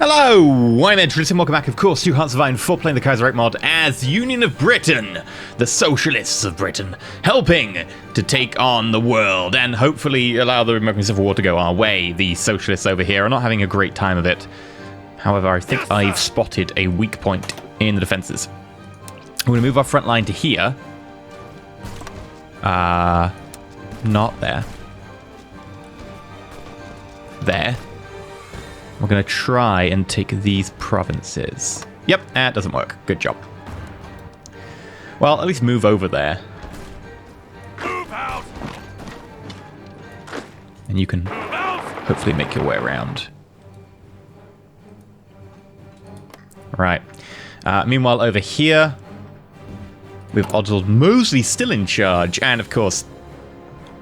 Hello, I'm EnterElysium, welcome back of course to Hearts of Iron 4 playing the KAISERREICH mod as Union of Britain, the Socialists of Britain, helping to take on the world and hopefully allow the American Civil War to go our way. The Socialists over here are not having a great time of it. However, I think I've spotted a weak point in the defences. I'm going to move our front line to here. Not there. There. We're going to try and take these provinces. Yep, it doesn't work. Good job. Well, at least move over there. Move out. And you can hopefully make your way around. Right. Meanwhile, over here, we've Oswald Mosley still in charge. And, of course,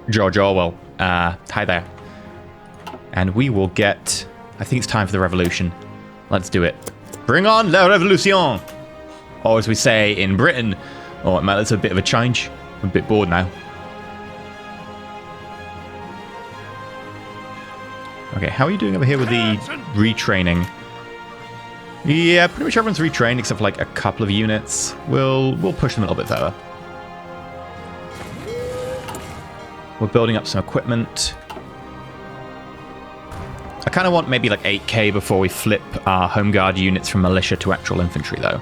George Orwell. Hi there. And we will get... I think it's time for the revolution. Let's do it. Bring on la revolution! Or as we say in Britain. Oh, man, that's a bit of a change. I'm a bit bored now. Okay, how are you doing over here with the retraining? Yeah, pretty much everyone's retrained except for like a couple of units. We'll push them a little bit further. We're building up some equipment. I kind of want maybe like 8k before we flip our Home Guard units from militia to actual infantry, though.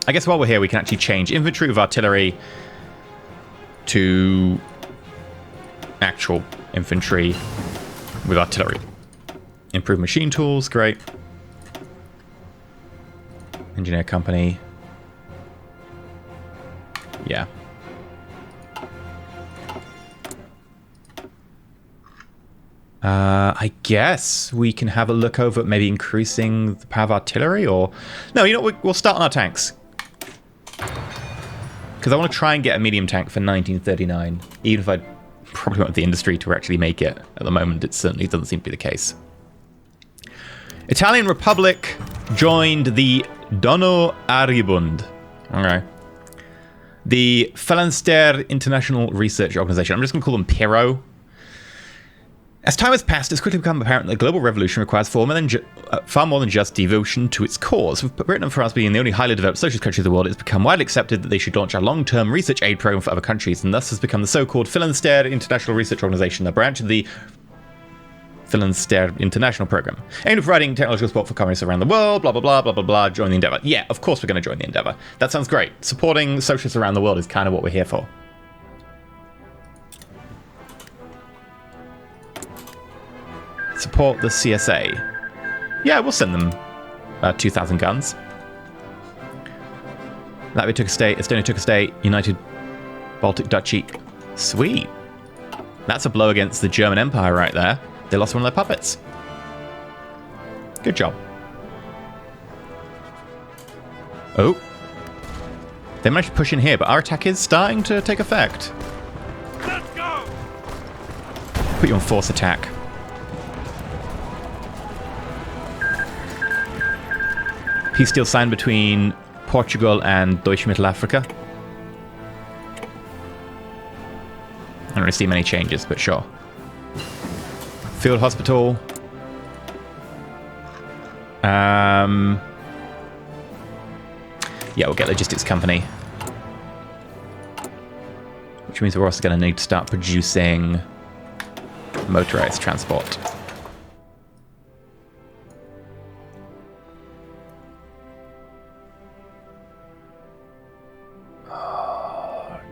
I guess while we're here, we can actually change infantry with artillery to actual infantry with artillery. Improve machine tools, great. Engineer company. Yeah. I guess we can have a look over at maybe increasing the power of artillery, or... No, you know what? We'll start on our tanks. Because I want to try and get a medium tank for 1939, even if I probably want the industry to actually make it. At the moment, it certainly doesn't seem to be the case. Italian Republic joined the Dono Aribund. Okay. The Phalanster International Research Organization. I'm just going to call them PIRO. As time has passed, it's quickly become apparent that the global revolution requires far more than just devotion to its cause. With Britain and France being the only highly developed socialist country of the world, it's become widely accepted that they should launch a long-term research aid program for other countries, and thus has become the so-called Phalanster International Research Organization, a branch of the Phalanster International Program, aimed at providing technological support for communists around the world, blah, blah, blah, blah, blah, blah, join the endeavor. Yeah, of course we're going to join the endeavor. That sounds great. Supporting socialists around the world is kind of what we're here for. Support the CSA. Yeah, we'll send them 2,000 guns. Latvia took a state, Estonia took a state, United Baltic Duchy. Sweet. That's a blow against the German Empire right there. They lost one of their puppets. Good job. Oh. They managed to push in here, but our attack is starting to take effect. Let's go. Put you on force attack. Peace deal signed between Portugal and Deutsche Mittelafrika. I don't really see many changes, but sure. Field hospital. Yeah, we'll get logistics company. Which means we're also going to need to start producing motorized transport.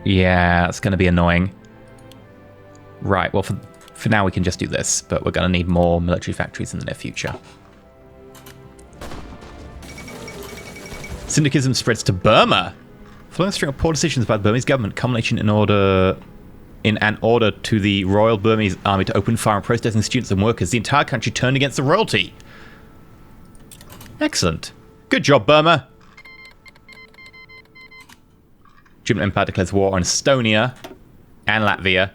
Yeah, it's going to be annoying. Right, well, for now we can just do this, but we're going to need more military factories in the near future. Syndicalism spreads to Burma. Following a string of poor decisions by the Burmese government, culmination in an order to the Royal Burmese Army to open fire on protesting students and workers, the entire country turned against the royalty. Excellent. Good job, Burma. German Empire declares war on Estonia and Latvia.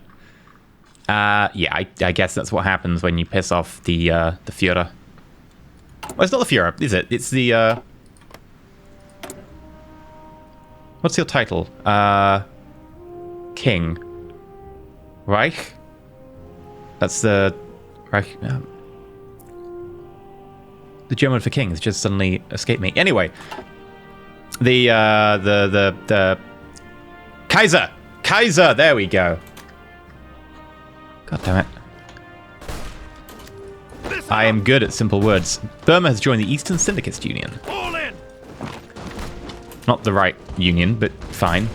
Yeah, I guess that's what happens when you piss off the Führer. Well, it's not the Führer, is it? It's the What's your title? King. Reich? That's the... Reich... the German for king has just suddenly escaped me. Anyway. The Kaiser! Kaiser! There we go. God damn it. I am good at simple words. Burma has joined the Eastern Syndicates Union. All in. Not the right union, but fine.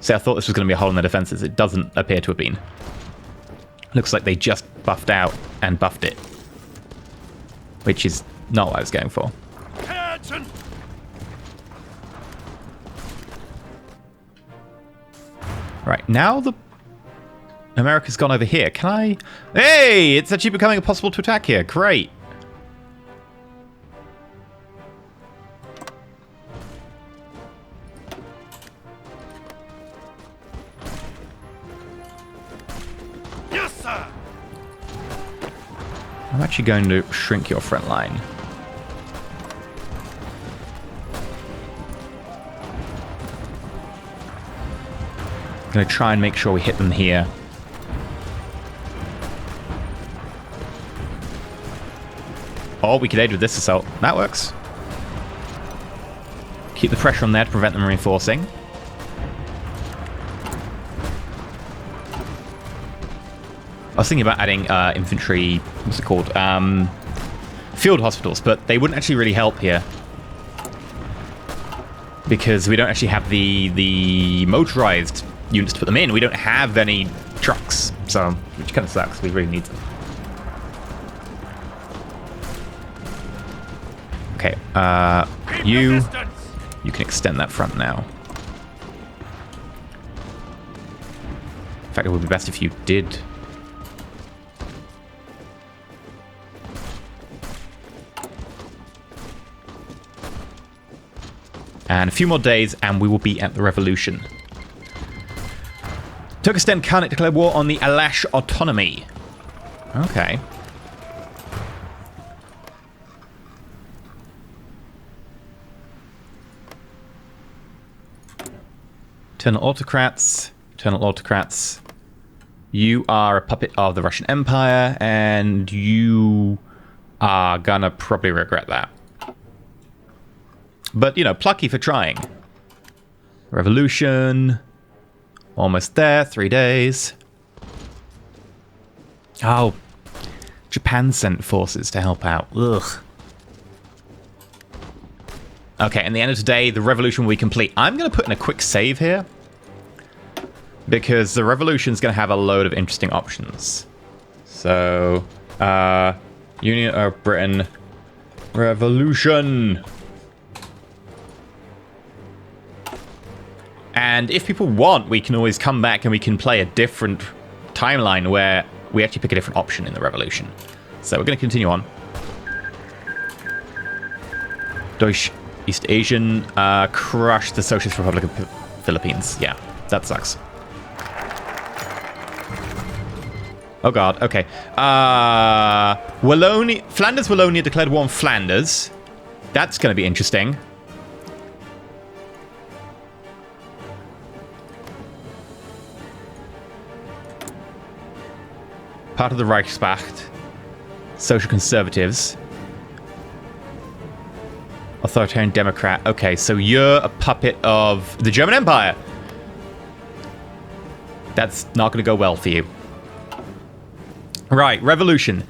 See, I thought this was going to be a hole in their defenses. It doesn't appear to have been. Looks like they just buffed out and buffed it. Which is not what I was going for. Attention. Right, now the... America's gone over here. Can I... Hey! It's actually becoming impossible to attack here. Great. Yes, sir. I'm actually going to shrink your front line. I'm going to try and make sure we hit them here. Or we could aid with this assault. That works. Keep the pressure on there to prevent them reinforcing. I was thinking about adding infantry, what's it called? Field hospitals, but they wouldn't actually really help here. Because we don't actually have the motorized units to put them in. We don't have any trucks, so which kind of sucks. We really need them. Okay, you can extend that front now. In fact, it would be best if you did. And a few more days, and we will be at the revolution. Turkestan Khanate declared war on the Alash autonomy. Okay. Eternal autocrats. Eternal autocrats. You are a puppet of the Russian Empire, and you are gonna probably regret that. But, you know, plucky for trying. Revolution. Almost there. 3 days. Oh. Japan sent forces to help out. Ugh. Okay, and the end of today, the revolution will be complete. I'm going to put in a quick save here. Because the revolution's going to have a load of interesting options. So, Union of Britain. Revolution. And if people want, we can always come back and we can play a different timeline where we actually pick a different option in the revolution. So we're going to continue on. Deutsch East Asian crushed the Socialist Republic of the Philippines. Yeah, that sucks. Oh god, okay. Flanders-Wallonia declared war on Flanders. That's going to be interesting. Part of the Reichsmacht. Social Conservatives. Authoritarian Democrat. Okay, so you're a puppet of the German Empire. That's not going to go well for you. Right, revolution.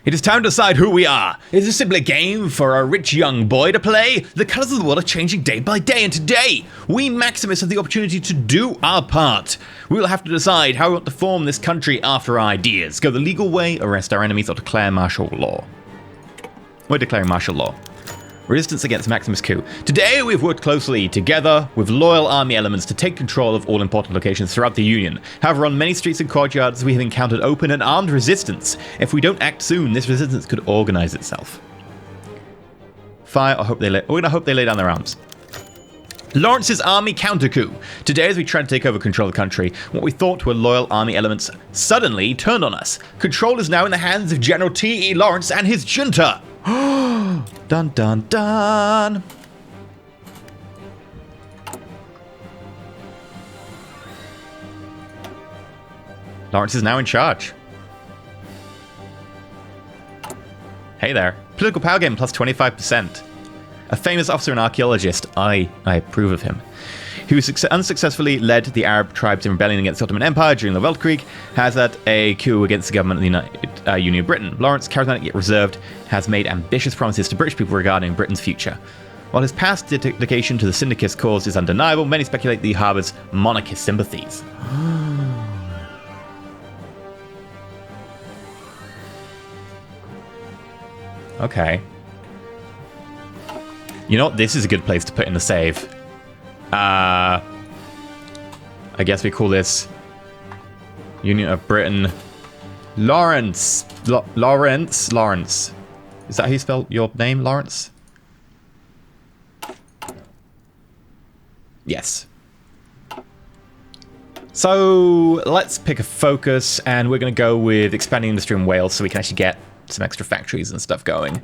It is time to decide who we are. Is this simply a game for a rich young boy to play? The colors of the world are changing day by day, and today, we Maximus have the opportunity to do our part. We will have to decide how we want to form this country after our ideas. Go the legal way, arrest our enemies, or declare martial law. We're declaring martial law. Resistance against Maximus Coup. Today, we've worked closely together with loyal army elements to take control of all important locations throughout the Union. However, on many streets and courtyards, we have encountered open and armed resistance. If we don't act soon, this resistance could organize itself. Fire or hope they lay... We're going to hope they lay down their arms. Lawrence's army counter-coup. Today, as we tried to take over control of the country, what we thought were loyal army elements suddenly turned on us. Control is now in the hands of General T.E. Lawrence and his junta. Dun dun dun. Lawrence is now in charge. Hey there. Political power gain plus 25%. A famous officer and archaeologist, I approve of him, who unsuccessfully led the Arab tribes in rebellion against the Ottoman Empire during the Weltkrieg, has had a coup against the government of the United Union of Britain. Lawrence, charismatic yet reserved, has made ambitious promises to British people regarding Britain's future. While his past dedication to the syndicist cause is undeniable, many speculate that he harbours monarchist sympathies. Okay. You know what? This is a good place to put in the save. I guess we call this Union of Britain. Lawrence. Lawrence. Is that how you spell your name, Lawrence? Yes. So let's pick a focus, and we're going to go with expanding industry in Wales so we can actually get some extra factories and stuff going.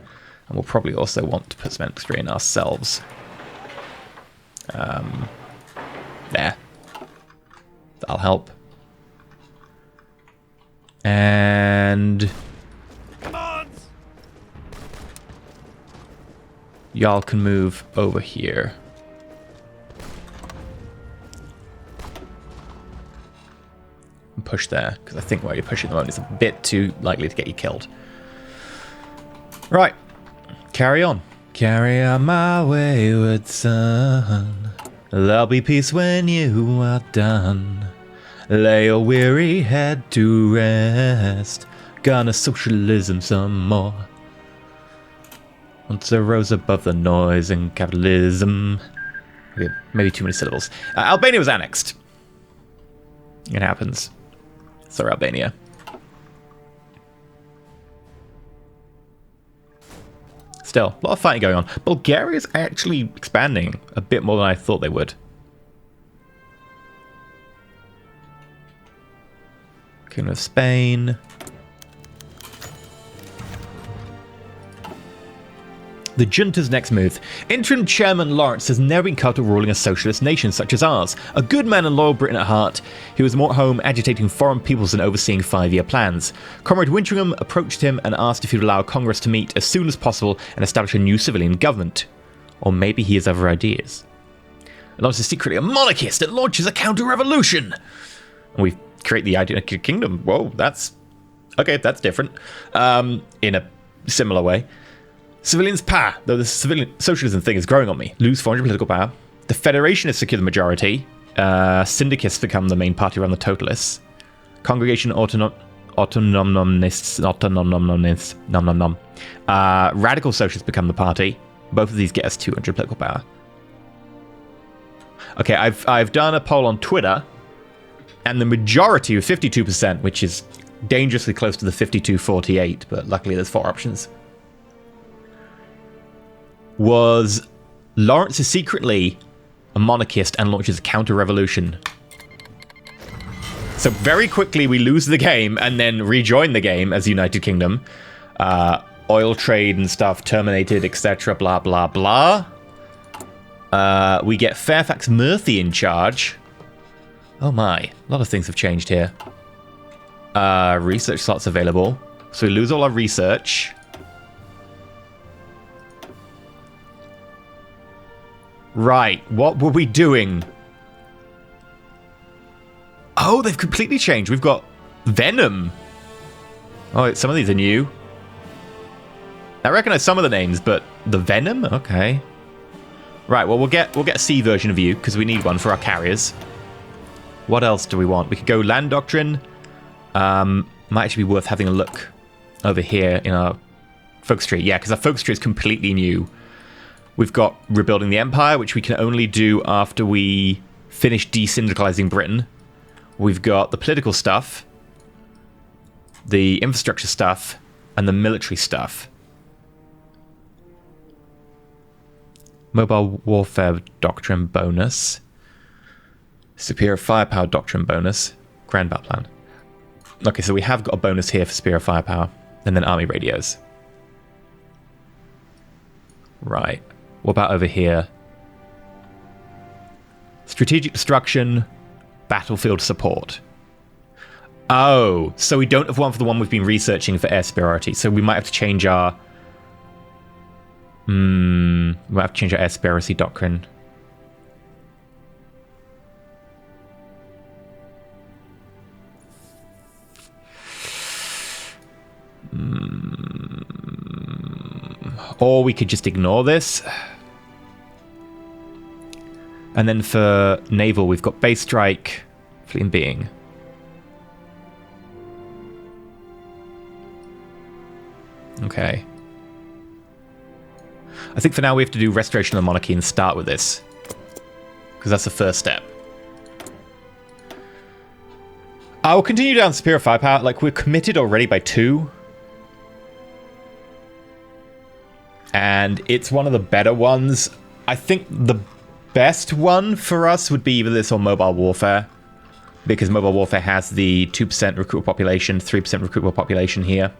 And we'll probably also want to put some industry in ourselves. There. That'll help. And Commands! y'all can move over here. And push there, because I think where you're pushing at the moment is a bit too likely to get you killed. Right. Carry on. Carry on my wayward son. There'll be peace when you are done. Lay your weary head to rest. Gonna socialism some more. Once I rose above the noise and capitalism. Okay, maybe too many syllables. Albania was annexed. It happens. Sorry, Albania. Still, a lot of fighting going on. Bulgaria's actually expanding a bit more than I thought they would. Kingdom of Spain. The junta's next move. Interim Chairman Lawrence has never been cut to ruling a socialist nation such as ours. A good man and loyal Briton at heart, he was more at home agitating foreign peoples than overseeing 5-year plans. Comrade Wintringham approached him and asked if he would allow Congress to meet as soon as possible and establish a new civilian government. Or maybe he has other ideas. Lawrence is secretly a monarchist and launches a counter-revolution. And we create the United Kingdom. Whoa, that's... okay, that's different. In a similar way. Civilians' power, though the civilian socialism thing is growing on me. Lose 400 political power. The Federationists secure the majority. Syndicists become the main party around the Totalists. Congregation autonomnists. Radical Socialists become the party. Both of these get us 200 political power. Okay, I've done a poll on Twitter, and the majority of 52%, which is dangerously close to the 52-48, but luckily there's 4 options, was Lawrence is secretly a monarchist and launches a counter-revolution. So very quickly we lose the game and then rejoin the game as United Kingdom. Oil trade and stuff terminated, etc. Blah, blah, blah. We get Fairfax Murphy in charge. Oh my, a lot of things have changed here. Research slots available. So we lose all our research. Right, what were we doing? Oh, they've completely changed. We've got Venom. Oh, some of these are new. I recognize some of the names, but the Venom? Okay. Right, well, we'll get a C version of you, because we need one for our carriers. What else do we want? We could go Land Doctrine. Might actually be worth having a look over here in our focus tree. Yeah, because our focus tree is completely new. We've got Rebuilding the Empire, which we can only do after we finish desyndicalizing Britain. We've got the political stuff, the infrastructure stuff, and the military stuff. Mobile Warfare Doctrine bonus. Superior Firepower Doctrine bonus. Grand Battle Plan. Okay, so we have got a bonus here for Superior Firepower. And then Army Radios. Right. What about over here? Strategic Destruction, Battlefield Support. Oh, so we don't have one for the one we've been researching for air superiority. So we might have to change our... we might have to change our air superiority doctrine. Or we could just ignore this. And then for naval, we've got base strike, fleet and being. Okay. I think for now we have to do restoration of the monarchy and start with this, because that's the first step. I will continue down superior firepower. Like, we're committed already by 2. And it's one of the better ones. I think the best one for us would be either this or mobile warfare, because mobile warfare has the 2% recruitable population, 3% recruitable population here.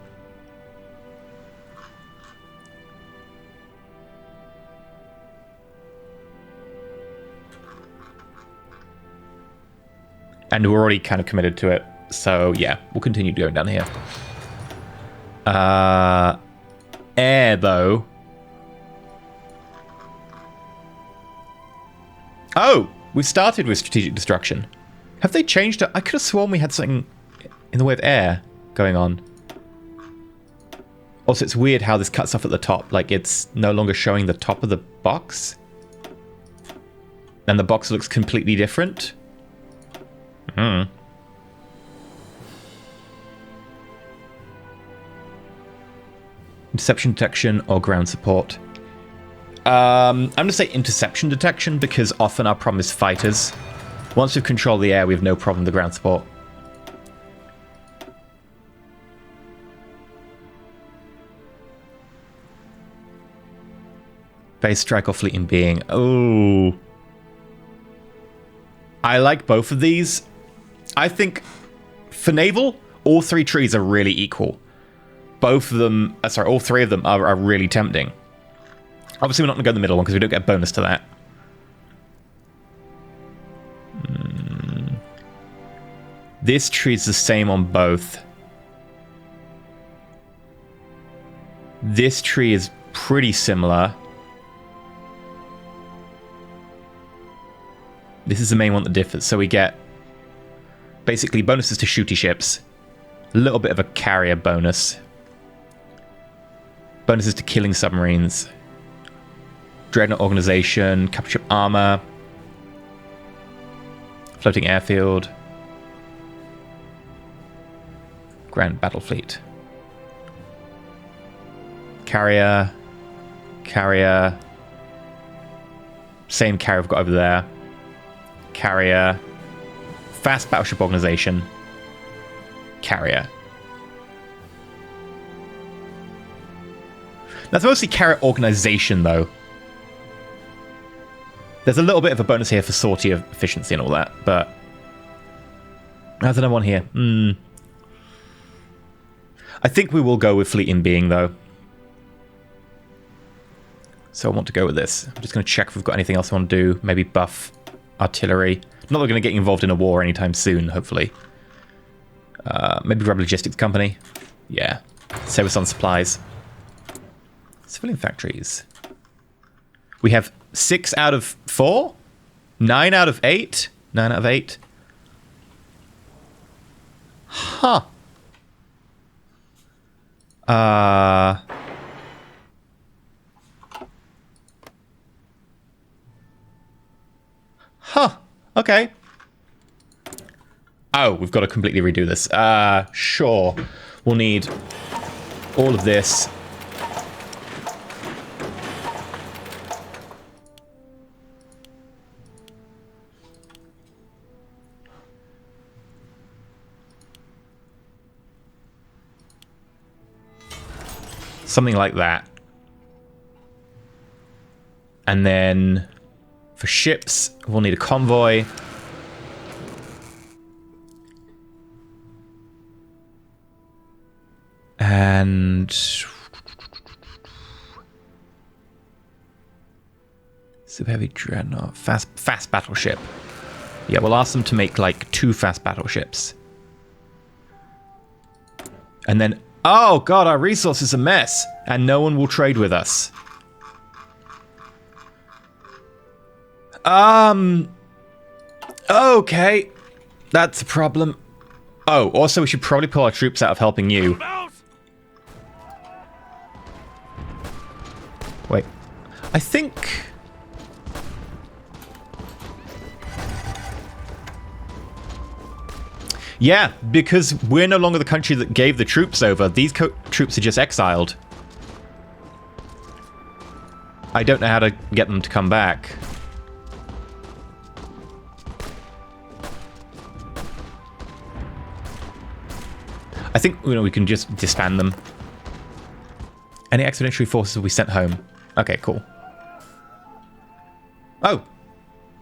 And we're already kind of committed to it. So, yeah, we'll continue going down here. Air, though. Oh, we started with strategic destruction. Have they changed it? I could have sworn we had something in the way of air going on. Also, it's weird how this cuts off at the top. Like, it's no longer showing the top of the box. And the box looks completely different. Interception detection or ground support. I'm going to say interception detection, because often our problem is fighters. Once we've controlled the air, we have no problem with the ground support. Base strike or fleet in being. Oh. I like both of these. I think for naval, all 3 trees are really equal. Both of them, all 3 of them are really tempting. Obviously, we're not going to go in the middle one because we don't get a bonus to that. This tree is the same on both. This tree is pretty similar. This is the main one that differs. So we get basically bonuses to shooty ships. A little bit of a carrier bonus. Bonuses to killing submarines. Dreadnought organization. Capital ship armor. Floating airfield. Grand battle fleet. Carrier. Carrier. Same carrier we've got over there. Carrier. Fast battleship organization. Carrier. That's mostly carrier organization, though. There's a little bit of a bonus here for sortie of efficiency and all that, but there's another one here. I think we will go with fleet in being, though. So I want to go with this. I'm just going to check if we've got anything else I want to do. Maybe buff artillery. Not that we're going to get involved in a war anytime soon, hopefully. Maybe grab a logistics company. Yeah. Save us on supplies. Civilian factories. We have 6 out of 4? 9 out of 8? 9 out of 8. Huh. Huh. Okay. Oh, we've got to completely redo this. Sure. We'll need all of this. Something like that. And then for ships, we'll need a convoy. And super heavy dreadnought. Fast battleship. Yeah, we'll ask them to make like 2 fast battleships. And then, oh god, our resources are a mess. And no one will trade with us. Okay. That's a problem. Oh, also we should probably pull our troops out of helping you. Wait. I think... Yeah, because we're no longer the country that gave the troops over. These troops are just exiled. I don't know how to get them to come back. I think we can just disband them. Any expeditionary forces will be sent home. Okay, cool. Oh.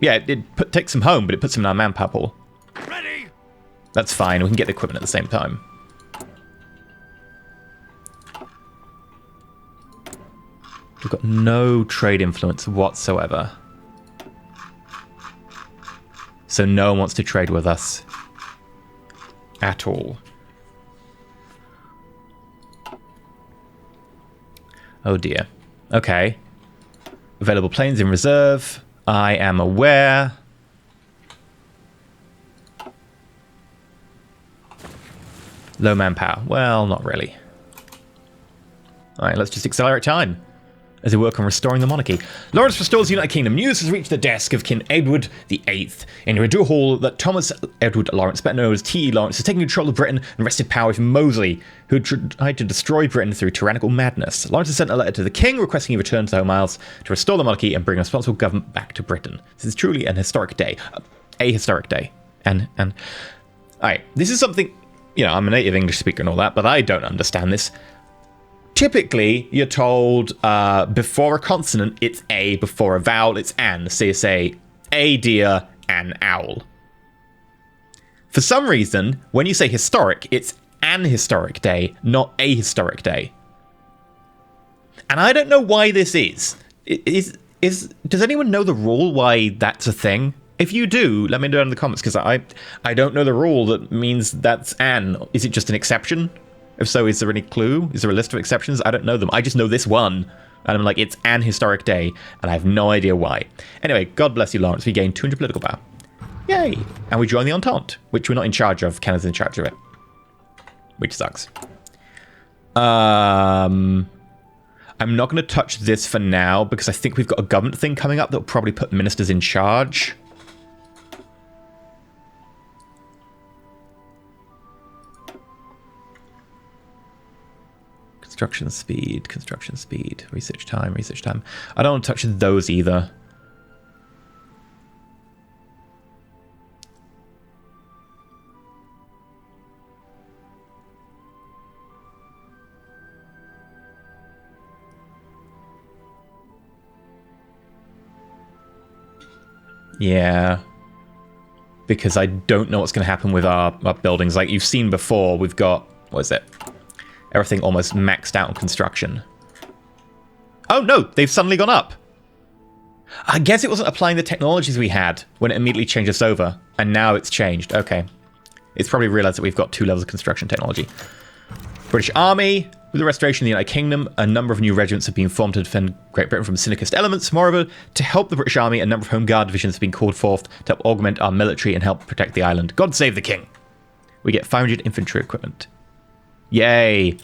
Yeah, it takes them home, but it puts them in our manpower pool. Ready. That's fine. We can get the equipment at the same time. We've got no trade influence whatsoever. So no one wants to trade with us. At all. Oh dear. Okay. Available planes in reserve. I am aware. Low manpower. Well, not really. Alright, let's just accelerate time as we work on restoring the monarchy. Lawrence restores the United Kingdom. News has reached the desk of King Edward VIII in Redu Hall that Thomas Edward Lawrence, better known as T.E. Lawrence, has taken control of Britain and wrested power from Mosley, who tried to destroy Britain through tyrannical madness. Lawrence has sent a letter to the king requesting he return to Home Isles to restore the monarchy and bring a responsible government back to Britain. This is truly an historic day. A historic day. And alright, this is something, you know, I'm a native English speaker and all that, but I don't understand this. Typically, you're told before a consonant, it's A, before a vowel, it's an. So you say a deer, an owl. For some reason, when you say historic, it's an historic day, not a historic day. And I don't know why this is. Does anyone know the rule why that's a thing? If you do, let me know in the comments, because I don't know the rule that means that's an. Is it just an exception? If so, is there any clue? Is there a list of exceptions? I don't know them. I just know this one. And I'm like, it's an historic day, and I have no idea why. Anyway, God bless you, Lawrence. We gained 200 political power. Yay! And we joined the Entente, which we're not in charge of. Canada's in charge of it. Which sucks. I'm not going to touch this for now, because I think we've got a government thing coming up that will probably put ministers in charge. Construction speed, research time. I don't want to touch those either. Yeah. Because I don't know what's going to happen with our buildings. Like you've seen before, we've got, what is it? Everything almost maxed out on construction. Oh no, they've suddenly gone up. I guess it wasn't applying the technologies we had when it immediately changed us over. And now it's changed. Okay. It's probably realized that we've got 2 levels of construction technology. British Army. With the restoration of the United Kingdom, a number of new regiments have been formed to defend Great Britain from syndicalist elements. Moreover, to help the British Army, a number of Home Guard divisions have been called forth to help augment our military and help protect the island. God save the king. We get 500 infantry equipment. Yay.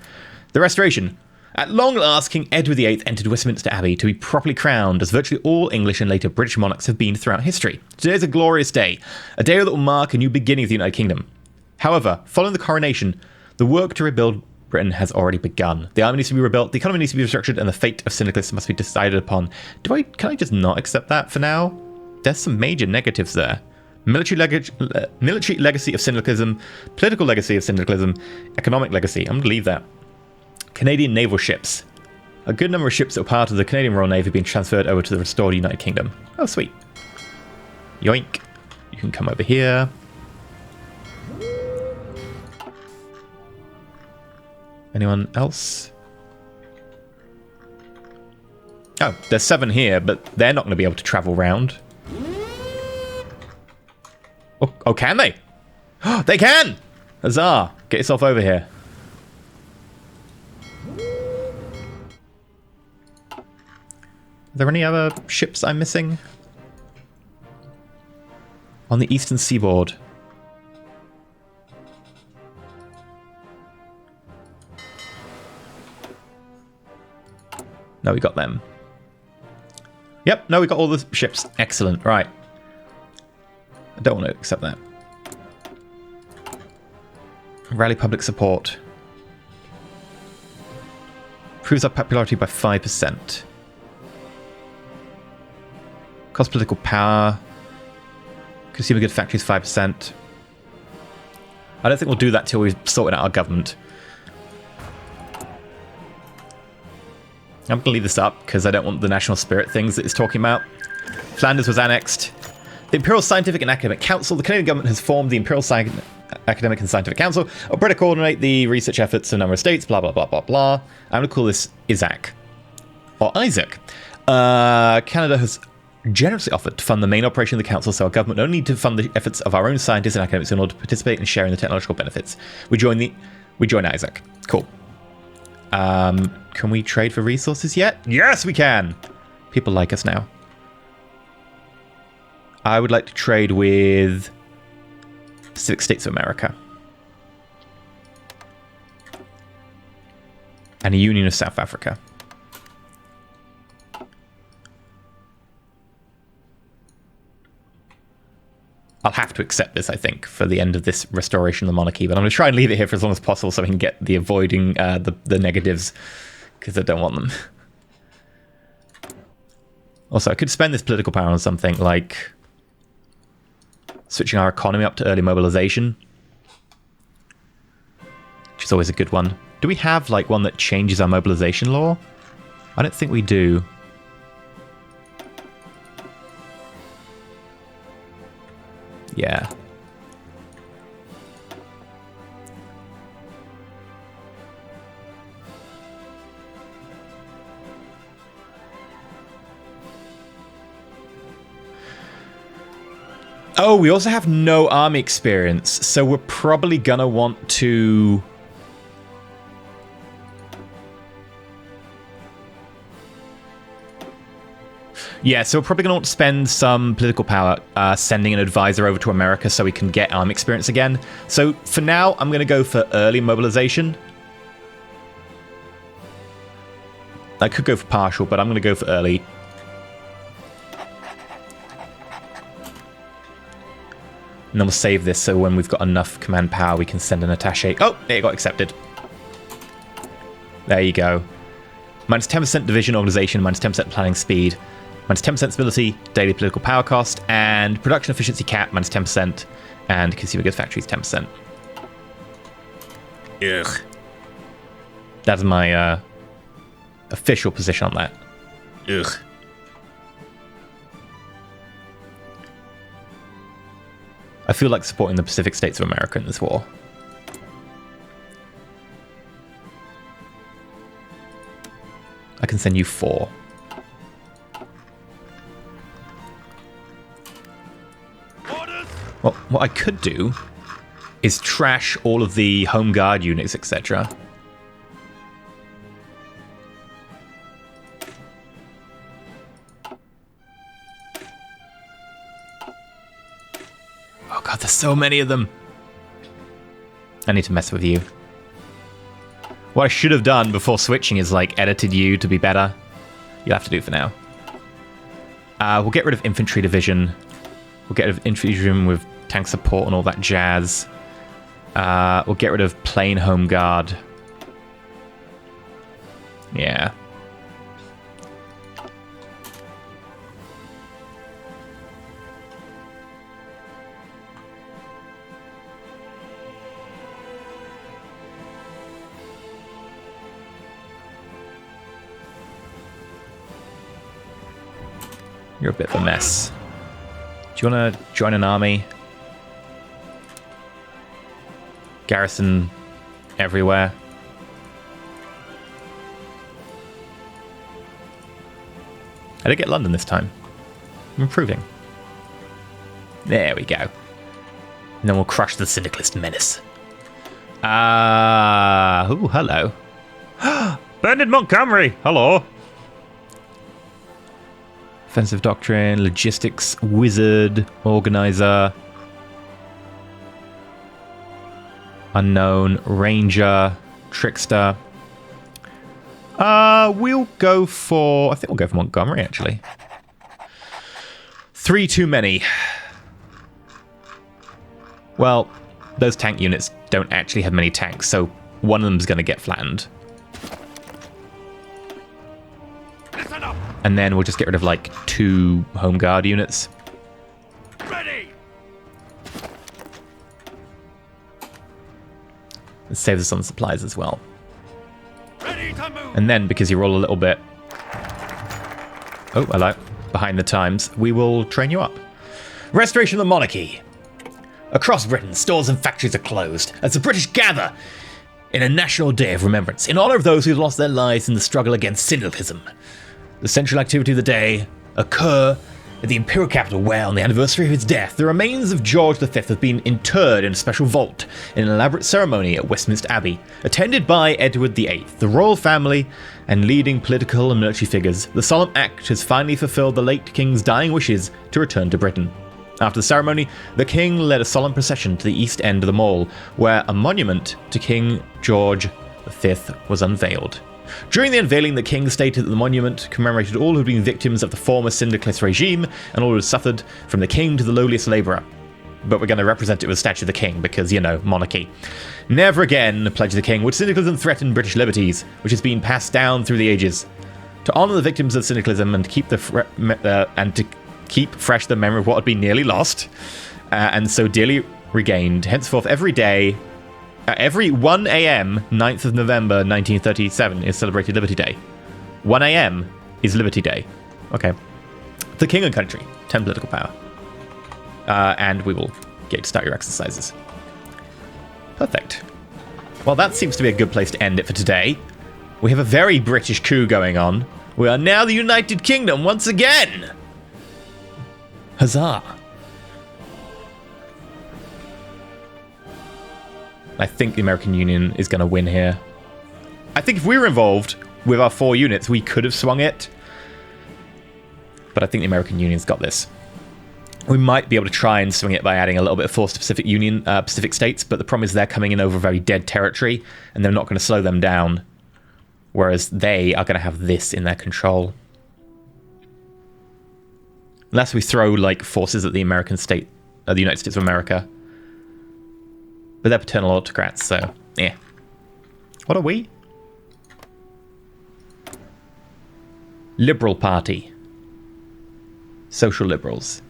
The restoration. At long last, King Edward VIII entered Westminster Abbey to be properly crowned, as virtually all English and later British monarchs have been throughout history. Today is a glorious day, a day that will mark a new beginning of the United Kingdom. However, following the coronation, the work to rebuild Britain has already begun. The army needs to be rebuilt, the economy needs to be restructured, and the fate of syndicalists must be decided upon. Can I just not accept that for now? There's some major negatives there. Military legacy of syndicalism, political legacy of syndicalism, economic legacy. I'm going to leave that. Canadian naval ships. A good number of ships that were part of the Canadian Royal Navy have been transferred over to the restored United Kingdom. Oh, sweet. Yoink. You can come over here. Anyone else? Oh, there's 7 here, but they're not going to be able to travel round. Oh, can they? They can! Huzzah! Get yourself over here. there any other ships I'm missing? On the eastern seaboard. No, we got them. Yep, no, we got all the ships. Excellent, right. I don't want to accept that. Rally public support. Improves our popularity by 5%. Cost political power. Consumer good factories 5%. I don't think we'll do that till we've sorted out our government. I'm going to leave this up because I don't want the national spirit things that it's talking about. Flanders was annexed. The Imperial Scientific and Academic Council. The Canadian government has formed the Imperial Academic and Scientific Council. Alberta coordinate the research efforts of a number of states. Blah, blah, blah, blah, blah. I'm going to call this Isaac. Or Isaac. Canada has generously offered to fund the main operation of the council, so our government don't need to fund the efforts of our own scientists and academics in order to participate and share in the technological benefits. We join Isaac. Cool. Can we trade for resources yet? Yes, we can. People like us now. I would like to trade with Pacific States of America. And a Union of South Africa. I'll have to accept this, I think, for the end of this restoration of the monarchy, but I'm going to try and leave it here for as long as possible so I can get the avoiding the negatives, because I don't want them. Also, I could spend this political power on something like switching our economy up to early mobilization, which is always a good one. Do we have, like, one that changes our mobilization law? I don't think we do. Yeah. Oh, we also have no army experience, so we're probably gonna want to... Yeah, so we're probably going to want to spend some political power sending an advisor over to America so we can get army experience again. So for now, I'm going to go for early mobilization. I could go for partial, but I'm going to go for early. And then we'll save this so when we've got enough command power, we can send an attaché. Oh, it got accepted. There you go. Minus 10% division organization, minus 10% planning speed. Minus 10% stability, daily political power cost, and production efficiency cap, minus 10%, and consumer goods factories, 10%. Ugh. That's my official position on that. Ugh. I feel like supporting the Pacific States of America in this war. I can send you 4. Well, what I could do is trash all of the home guard units, etc. Oh god, there's so many of them. I need to mess with you. What I should have done before switching is, like, edited you to be better. You'll have to do it for now. We'll get rid of infantry division. We'll get rid of infantry division with tank support and all that jazz. We'll get rid of plain home guard. Yeah. You're a bit of a mess. Do you want to join an army? Garrison everywhere. I did get London this time. I'm improving. There we go. And then we'll crush the syndicalist menace. Ooh, hello. Bernard Montgomery, hello. Offensive doctrine, logistics, wizard, organizer, unknown, ranger, trickster. We'll go for... I think we'll go for Montgomery, actually. 3 too many. Well, those tank units don't actually have many tanks, so one of them's going to get flattened. And then we'll just get rid of, like, 2 Home Guard units. Ready. It saves us on supplies as well. Ready to move. And then, because you roll a little bit... Oh, hello. Behind the times, we will train you up. Restoration of the monarchy. Across Britain, stores and factories are closed as the British gather in a national day of remembrance in honor of those who lost their lives in the struggle against syndicalism. The central activity of the day occur at the imperial capital, where, on the anniversary of his death, the remains of George V have been interred in a special vault in an elaborate ceremony at Westminster Abbey, attended by Edward VIII, the royal family, and leading political and military figures. The solemn act has finally fulfilled the late king's dying wishes to return to Britain. After the ceremony, the king led a solemn procession to the east end of the mall, where a monument to King George V was unveiled. During the unveiling, the king stated that the monument commemorated all who had been victims of the former syndicalist regime and all who had suffered, from the king to the lowliest labourer. But we're going to represent it with a statue of the king because, you know, monarchy. Never again, pledged the king, would syndicalism threaten British liberties, which has been passed down through the ages. To honour the victims of syndicalism and keep to keep fresh the memory of what had been nearly lost, and so dearly regained, henceforth every day, every 1 a.m., 9th of November 1937 is celebrated Liberty Day. 1 a.m. is Liberty Day. Okay. The king and country. 10 political power. And we will get to start your exercises. Perfect. Well, that seems to be a good place to end it for today. We have a very British coup going on. We are now the United Kingdom once again! Huzzah! I think the American Union is going to win here. I think if we were involved with our 4 units, we could have swung it. But I think the American Union's got this. We might be able to try and swing it by adding a little bit of force to Pacific states, but the problem is they're coming in over very dead territory, and they're not going to slow them down. Whereas they are going to have this in their control. Unless we throw, like, forces at the United States of America. But they're paternal autocrats, so, yeah. What are we? Liberal Party. Social Liberals.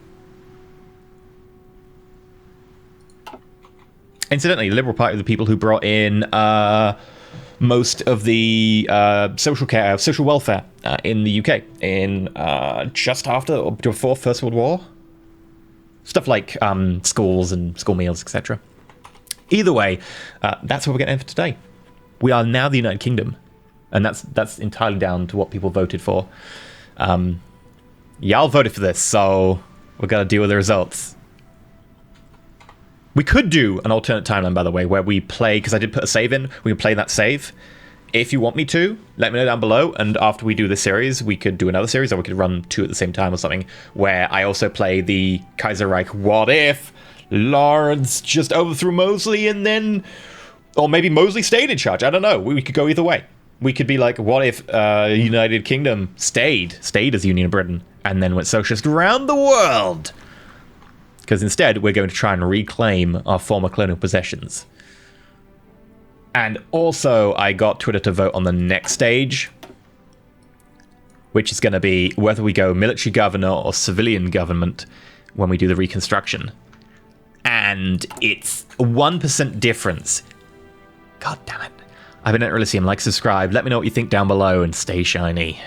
Incidentally, the Liberal Party are the people who brought in most of the social welfare in the UK in just after or before First World War. Stuff like schools and school meals, etc. Either way, that's what we're going to end for today. We are now the United Kingdom, and that's entirely down to what people voted for. Y'all voted for this, so we're going to deal with the results. We could do an alternate timeline, by the way, where we play, because I did put a save in, we can play that save. If you want me to, let me know down below, and after we do this series, we could do another series, or we could run 2 at the same time or something, where I also play the Kaiserreich What If Lawrence just overthrew Mosley and then... Or maybe Mosley stayed in charge, I don't know, we could go either way. We could be like, what if United Kingdom stayed as Union of Britain, and then went socialist around the world? Because instead, we're going to try and reclaim our former colonial possessions. And also, I got Twitter to vote on the next stage, which is going to be whether we go military governor or civilian government when we do the reconstruction. And it's a 1% difference. God damn it. I've been EnterElysium. Like, subscribe. Let me know what you think down below, and stay shiny.